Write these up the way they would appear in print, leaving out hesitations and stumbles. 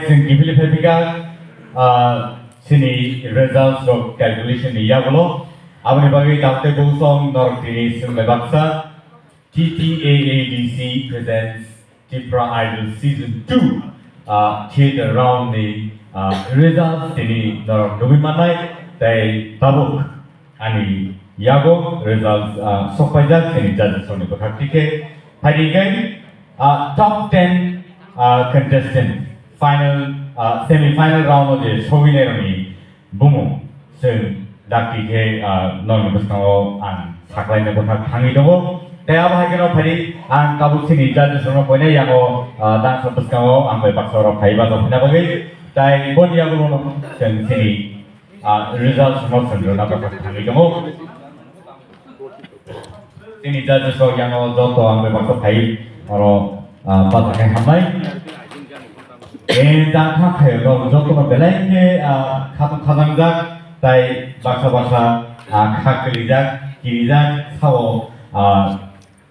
जों गिबिलि फैबिगा sini results of calculation iya bolo abani bagi dakte bosong nortini sumbe baksa TTAADC presents Tipra Idol Season 2 theater round ni results tini nor nubimanai tai tabuk ani yago results Sakwlaijakha sini judges soni bakatike hadigai top 10 contestant final semi-final round of the Soviet Mung Daki ke non Muslim and Sakwlaijakha Hangi Dogo. They are having a petty and Kabusini judges on a point yango dance of Muslim and by Baxor of Haiba of Navagate. They Boniago Sini results from Muslim Hangi Dogo. Sini judges of Yango Doto and by Baxor Hai or Bataka Hamai. And that happened. Jokono belenge kadang-kadang tai baksa-baksa Sakwlaijakha Kirijak sawo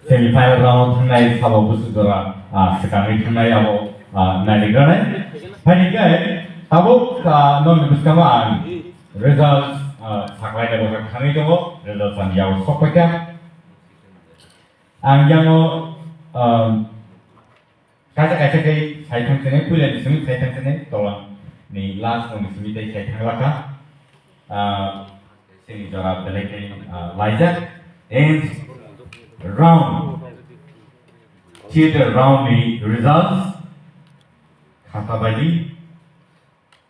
semi-final round thangnai sawo busudora sekarang thangnai abo naligrane. Panikai tabuk non buskama results Sakwlaijakha khangi dogo results an yaw Sakwlaijakha ang yango kaca-kaca kai saya tangkene pulen sumi saya tangkene tolong ni last one sumi tai saya tanglaka sini jora beleke Sakwlaijakha and round theater round ni results kata bagi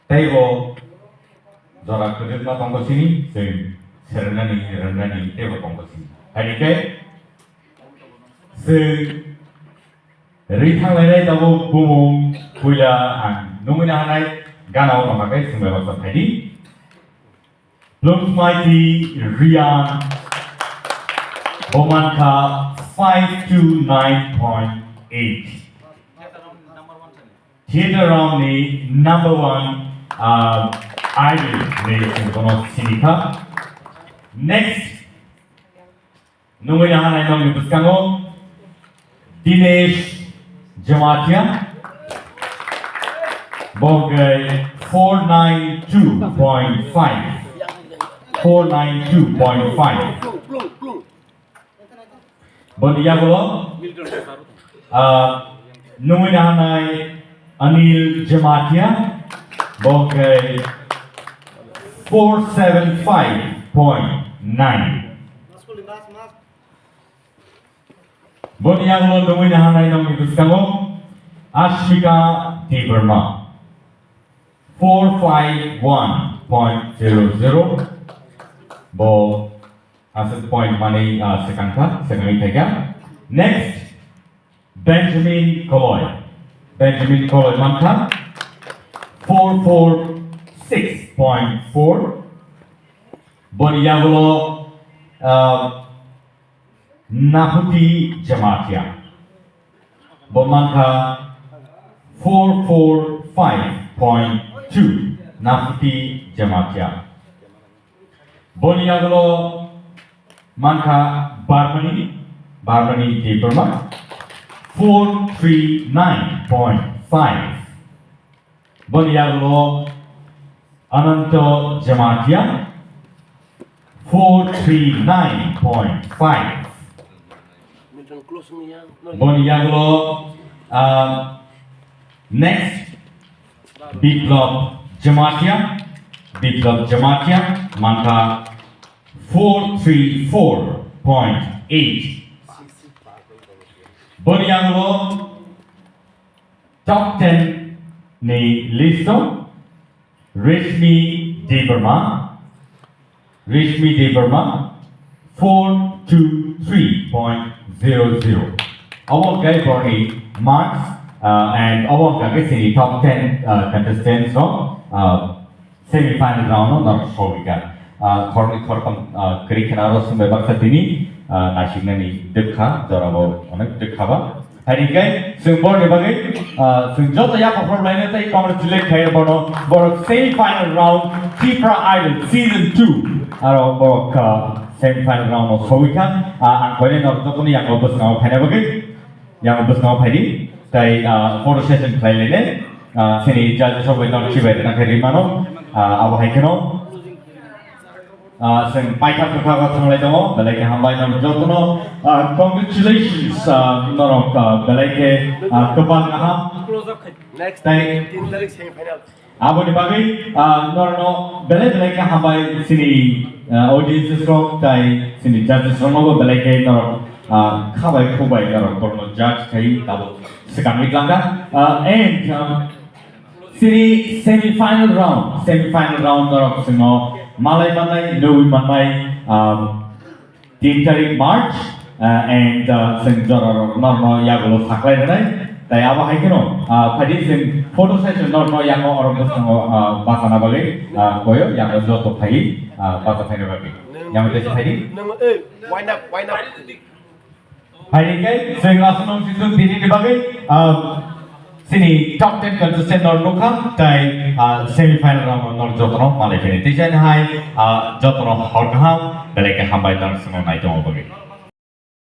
taibo jora kedua tongko sini serenani taibo tongko sini hari ke Rithang lainai tabu bumung puya ang numina hanai ganau mamakai sumber bahasa tadi. Blooms Mighty Rian Bomanka 529.8. Theater round ni number 1 idol ni sumber sinika. Next numina hanai nong nibuskango Dinesh Jamatia Bogai 492.5 Bondiagolo Numinahanai Anil Jamatia Bogai 475.9 Bondiagolo Numinahanai Nong Ikuskamo Ashmika Deverma 451.00 Bo asset point money second tega. Next Benjamin Koloy Manka 446.4 Bondiagolo Nahuti Jamatia Bomanka 445.2 Nahuti Jamatia Boniagolo Manka Barmani Deperma 439.5 Boniagolo Ananto Jamatia 439.5 Boniagolo next Biplop Jamatia Manka 434.8 Boniagolo top 10 ni listo Rishmi Deverma 423.00 Award guy for the marks and award guy is top 10 contestants from semi-final round of Showika. Khorok Krikanaro Sumba Satini, Nashinani Dukha, Dorabo, Dukava. Harikai, Sumbor Nibagi, Sunjota Yapa from Laneta, congratulate Kayabano for semi-final round, Tipra Idol Season 2. Arok semi-final round of Showika, and Korean of Tokuni Yakobus now Panabagi, Yakobus now Paddy, they photo session play. sini judges of the Chivet Nakarimano, Abahikano. Sing Paita Kaka Tangletomo, Beleke Hambaino Jotono, congratulations, Norok, Beleke, Kabanaha. Next time, semi-final. Abu Dhabi, no, Beleke Hambai, Sini, audiences from Thai, Sini judges from over Beleke, Norok, Kabai Kubai, Norok, Judge Thai, Second Langa, and Sini semi-final round, Norok, Sino. Malay Manay, Nui Manay, 3 tarik March, and Senjoro Norno Yago Sakwlaijakha. Tay Abahikano, Padis photo session Norno Yago or Basanabali, Koyo, Yago Joto Pai, Basafanabali. Yamatis Pai? Wind up. Pai, saying Asanam Sisu Dini Babi, Sini top 10 contestant or Nuka, Tay semi-final round or Jotono, Malay Finition High, Jotono Horkham, Beleke Hambai Darson on Night over.